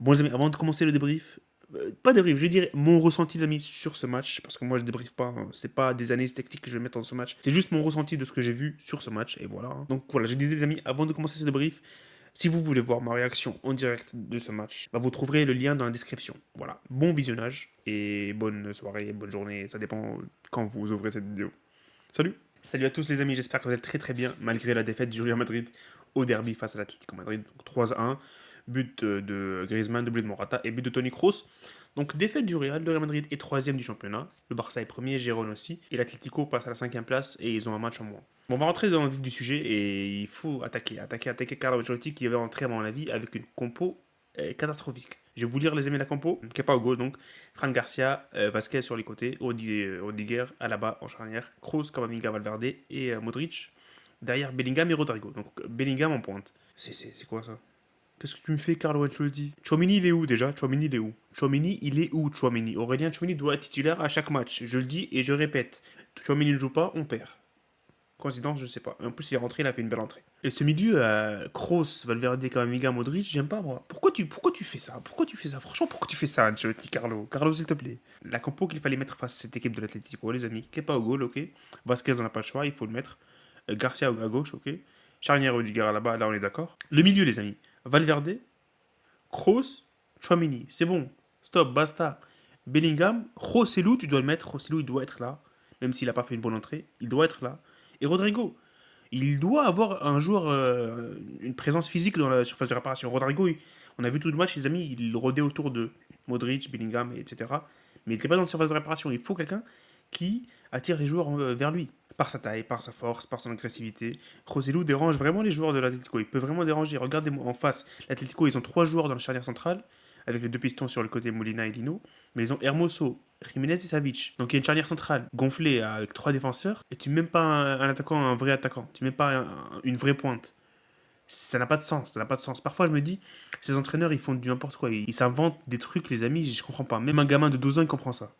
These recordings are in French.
Bon les amis, avant de commencer le débrief, pas débrief, je dirais mon ressenti les amis sur ce match, parce que moi je débriefe pas, hein, c'est pas des analyses tactiques que je vais mettre dans ce match, c'est juste mon ressenti de ce que j'ai vu sur ce match, et voilà. Hein. Donc voilà, je disais les amis, avant de commencer ce débrief, si vous voulez voir ma réaction en direct de ce match, bah, vous trouverez le lien dans la description. Voilà, bon visionnage, et bonne soirée, bonne journée, ça dépend quand vous ouvrez cette vidéo. Salut. Salut à tous les amis, j'espère que vous êtes très très bien malgré la défaite du Real Madrid au derby face à l'Atlético Madrid. Donc 3-1, but de Griezmann, doublé de Morata et but de Toni Kroos. Donc défaite du Real, le Real Madrid est troisième du championnat, le Barça est premier, Gérone aussi, et l'Atlético passe à la cinquième place et ils ont un match en moins. Bon, on va rentrer dans le vif du sujet et il faut attaquer Carlo Ancelotti qui avait entré à mon avis avec une compo catastrophique. Je vais vous lire les amis de la compo. Kepa au goal donc, Fran Garcia, Vasquez sur les côtés, Odiger, Alaba en charnière, Kroos, Camavinga, Valverde et Modric. Derrière Bellingham et Rodrigo. Donc Bellingham en pointe. C'est quoi ça? Qu'est-ce que tu me fais, Carlo Ancelotti? Chouamini, il est où déjà? Chouamini, il est où? Chouamini, il est où, Chouamini? Aurélien Chouamini doit être titulaire à chaque match. Je le dis et je répète. Chouamini ne joue pas, on perd. Coïncidence, je sais pas. En plus, il est rentré, il a fait une belle entrée. Et ce milieu, Kroos, Valverde, Camavinga, Modric, j'aime pas moi. Pourquoi tu fais ça? Pourquoi tu fais ça? Franchement, pourquoi tu fais ça, Ancelotti, Carlo? Carlo, s'il te plaît. La compo qu'il fallait mettre face à cette équipe de l'Atlético, les amis. Kepa au goal, ok. Vasquez, on n'a pas le choix, il faut le mettre. Garcia à gauche, ok. Charnière Rudiger là-bas, là on est d'accord. Le milieu, les amis. Valverde, Kroos, Chouamini. C'est bon. Stop, basta. Bellingham, Rossellou, tu dois le mettre. Rossellou, il doit être là. Même s'il n'a pas fait une bonne entrée, il doit être là. Et Rodrigo, il doit avoir un joueur, une présence physique dans la surface de réparation. Rodrigo, on a vu tout le match, les amis, il rôdait autour de Modric, Bellingham, etc. Mais il n'était pas dans la surface de réparation. Il faut quelqu'un qui attire les joueurs vers lui. Par sa taille, par sa force, par son agressivité. Rossellou dérange vraiment les joueurs de l'Atlético. Il peut vraiment déranger. Regardez-moi en face. L'Atlético, ils ont trois joueurs dans la charnière centrale, avec les deux pistons sur le côté Molina et Lino. Mais ils ont Hermoso, Jiménez et Savic. Donc il y a une charnière centrale gonflée avec trois défenseurs. Et tu mets même pas un attaquant, un vrai attaquant. Tu mets pas une vraie pointe. Ça n'a pas de sens, ça n'a pas de sens. Parfois, je me dis, ces entraîneurs, ils font du n'importe quoi. Ils s'inventent des trucs, les amis, je comprends pas. Même un gamin de 12 ans, il comprend ça.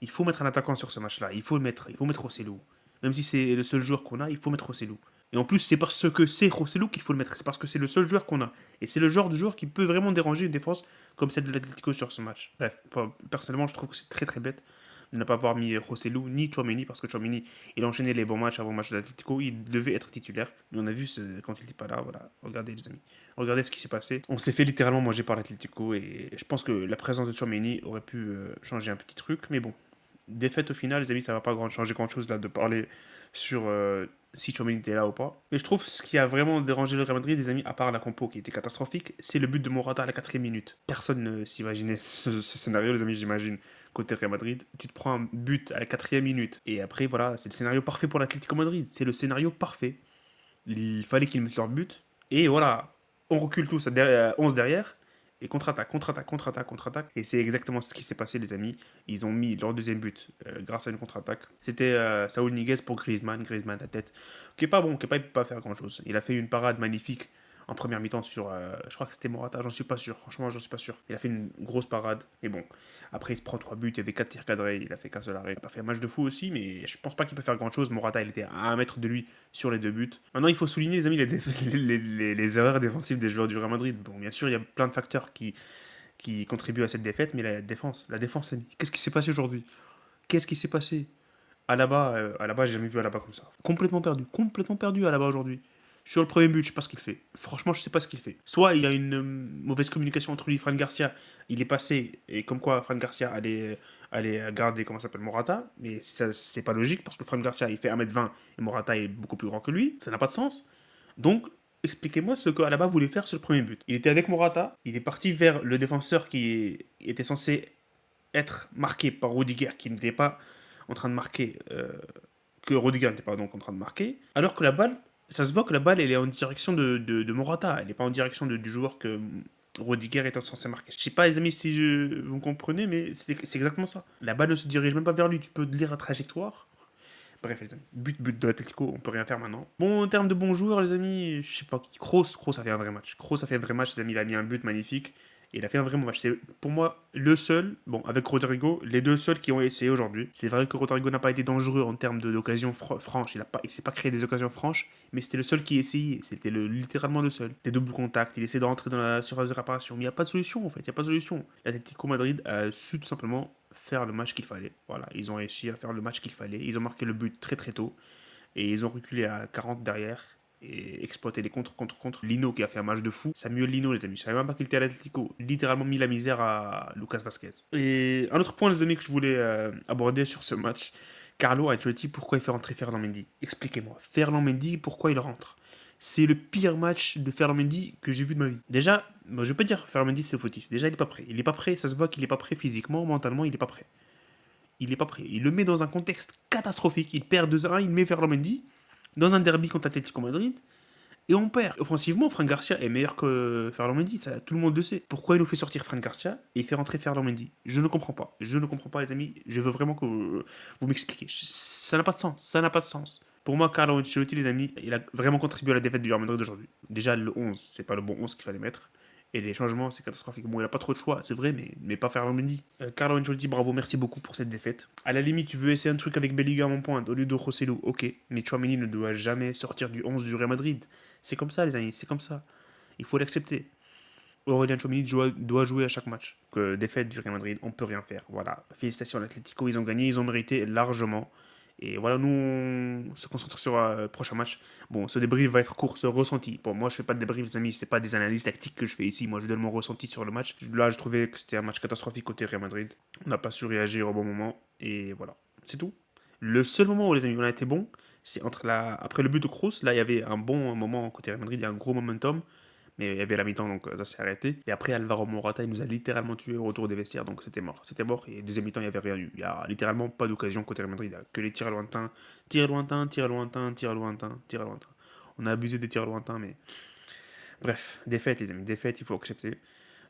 Il faut mettre un attaquant sur ce match-là. Il faut mettre Rosselló. Même si c'est le seul joueur qu'on a, il faut mettre Rosselló. Et en plus, c'est parce que c'est Rosselló qu'il faut le mettre. C'est parce que c'est le seul joueur qu'on a. Et c'est le genre de joueur qui peut vraiment déranger une défense comme celle de l'Atlético sur ce match. Bref, personnellement, je trouve que c'est très très bête de ne pas avoir mis Rosselló ni Chouameni parce que Chouameni, il a enchaîné les bons matchs avant le match de l'Atlético. Il devait être titulaire. Mais on a vu quand il n'était pas là. Voilà, regardez les amis. Regardez ce qui s'est passé. On s'est fait littéralement manger par l'Atlético. Et je pense que la présence de Chouameni aurait pu changer un petit truc. Mais bon, défaite au final, les amis, ça va pas changer grand chose là de parler sur si Tchouaméni était là ou pas. Mais je trouve ce qui a vraiment dérangé le Real Madrid, les amis, à part la compo qui était catastrophique, c'est le but de Morata à la 4e minute. Personne ne s'imaginait ce scénario, les amis, j'imagine, côté Real Madrid. Tu te prends un but à la 4e minute. Et après, voilà, c'est le scénario parfait pour l'Atlético Madrid. C'est le scénario parfait. Il fallait qu'ils mettent leur but. Et voilà, on recule tous à 11 derrière. Et contre-attaque, contre-attaque, contre-attaque, contre-attaque. Et c'est exactement ce qui s'est passé, les amis. Ils ont mis leur deuxième but grâce à une contre-attaque. C'était Saúl Ñíguez pour Griezmann. Griezmann, la tête. Qui est pas bon, qui est pas, il peut pas faire grand-chose. Il a fait une parade magnifique en première mi-temps sur. Je crois que c'était Morata, j'en suis pas sûr. Franchement, j'en suis pas sûr. Il a fait une grosse parade. Mais bon, après, il se prend 3 buts. Il y avait 4 tirs cadrés. Il a fait qu'un seul arrêt. Il a pas fait un match de fou aussi, mais je pense pas qu'il peut faire grand-chose. Morata, il était à 1 mètre de lui sur les deux buts. Maintenant, il faut souligner, les amis, les erreurs défensives des joueurs du Real Madrid. Bon, bien sûr, il y a plein de facteurs qui contribuent à cette défaite, mais la défense, les amis. Qu'est-ce qui s'est passé aujourd'hui? Qu'est-ce qui s'est passé? Alaba, j'ai jamais vu Alaba comme ça. Complètement perdu Alaba aujourd'hui. Sur le premier but, je sais pas ce qu'il fait. Franchement, je sais pas ce qu'il fait. Soit il y a une mauvaise communication entre lui et Fran Garcia, il est passé, et comme quoi Fran Garcia allait garder, comment ça s'appelle, Morata, mais ça, c'est pas logique, parce que Fran Garcia, il fait 1m20, et Morata est beaucoup plus grand que lui, ça n'a pas de sens. Donc, expliquez-moi ce que Alaba voulait faire sur le premier but. Il était avec Morata, il est parti vers le défenseur qui était censé être marqué par Rudiger, qui n'était pas en train de marquer, que Rudiger n'était pas donc en train de marquer, alors que la balle, ça se voit que la balle elle est en direction de Morata, elle n'est pas en direction du joueur que Rudiger est censé marquer. Je sais pas les amis si vous comprenez, mais c'est exactement ça. La balle ne se dirige même pas vers lui, tu peux lire la trajectoire. Bref les amis, but de l'Atletico, on peut rien faire maintenant. Bon, en termes de bons joueurs les amis, je sais pas qui, Kroos a fait un vrai match. Kroos a fait un vrai match les amis, il a mis un but magnifique. Il a fait un vrai bon match. C'est pour moi le seul, bon, avec Rodrigo, les deux seuls qui ont essayé aujourd'hui. C'est vrai que Rodrigo n'a pas été dangereux en termes d'occasions franches. Il s'est pas créé des occasions franches, mais c'était le seul qui essayait. C'était littéralement le seul. Des doubles contacts, il essaie de rentrer dans la surface de réparation. Mais il n'y a pas de solution en fait. Il n'y a pas de solution. L'Atlético Madrid a su tout simplement faire le match qu'il fallait. Voilà, ils ont réussi à faire le match qu'il fallait. Ils ont marqué le but très très tôt. Et ils ont reculé à 40 derrière et exploité les contre. Lino qui a fait un match de fou. Samuel Lino, les amis. Je savais même pas qu'il était à l'Atlético. Littéralement mis la misère à Lucas Vasquez. Et un autre point, les amis, que je voulais aborder sur ce match. Carlo Ancelotti, pourquoi il fait rentrer Ferland Mendy? Expliquez-moi. Ferland Mendy, pourquoi il rentre? C'est le pire match de Ferland Mendy que j'ai vu de ma vie. Déjà, moi, je vais pas dire Ferland Mendy c'est le fautif. Déjà, il est pas prêt. Il est pas prêt. Ça se voit qu'il est pas prêt physiquement, mentalement, il est pas prêt. Il est pas prêt. Il le met dans un contexte catastrophique. Il perd 2-1, il met Ferland Mendy dans un derby contre Atlético Madrid et on perd. Offensivement, Franck Garcia est meilleur que Ferland Mendy, ça tout le monde le sait. Pourquoi il nous fait sortir Franck Garcia et il fait rentrer Ferland Mendy? Je ne comprends pas. Je ne comprends pas les amis. Je veux vraiment que vous m'expliquiez. Ça n'a pas de sens. Ça n'a pas de sens. Pour moi, Carlo Ancelotti, les amis, il a vraiment contribué à la défaite du Real Madrid d'aujourd'hui. Déjà, le 11, c'est pas le bon 11 qu'il fallait mettre. Et les changements, c'est catastrophique. Bon, il n'a pas trop de choix, c'est vrai, mais pas Ferland Mendy. Carlo Ancelotti, bravo, merci beaucoup pour cette défaite. À la limite, tu veux essayer un truc avec Bellingham en pointe au lieu de Rosselló, ok. Mais Tchouaméni ne doit jamais sortir du 11 du Real Madrid. C'est comme ça, les amis, c'est comme ça. Il faut l'accepter. Aurélien Tchouaméni doit jouer à chaque match. Que défaite du Real Madrid, on peut rien faire. Voilà. Félicitations à l'Atlético, ils ont gagné, ils ont mérité largement. Et voilà, nous, on se concentre sur le prochain match. Bon, ce débrief va être court, ce ressenti. Bon, moi, je fais pas de débrief, les amis, c'est pas des analyses tactiques que je fais ici. Moi, je donne mon ressenti sur le match. Là, je trouvais que c'était un match catastrophique côté Real Madrid. On n'a pas su réagir au bon moment. Et voilà, c'est tout. Le seul moment où les amis, on a été bon, c'est après le but de Kroos. Là, il y avait un bon moment côté Real Madrid, il y a un gros momentum. Mais il y avait la mi-temps, donc ça s'est arrêté. Et après, Alvaro Morata, il nous a littéralement tué au retour des vestiaires, donc c'était mort. C'était mort, et deuxième mi-temps, il n'y avait rien eu. Il n'y a littéralement pas d'occasion côté Real Madrid. Il n'y a que les tirs lointains, tirs lointains, tirs lointains, tirs lointains, tirs lointains. On a abusé des tirs lointains, mais... Bref, défaite, les amis, défaite, il faut accepter.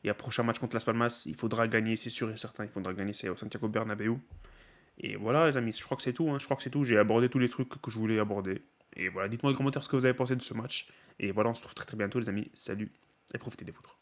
Il y a prochain match contre Las Palmas, il faudra gagner, c'est sûr et certain, il faudra gagner, c'est au Santiago Bernabéu. Et voilà, les amis, je crois que c'est tout, hein, je crois que c'est tout. J'ai abordé tous les trucs que je voulais aborder. Et voilà, dites-moi dans les commentaires ce que vous avez pensé de ce match. Et voilà, on se retrouve très très bientôt, les amis. Salut, et profitez des vôtres.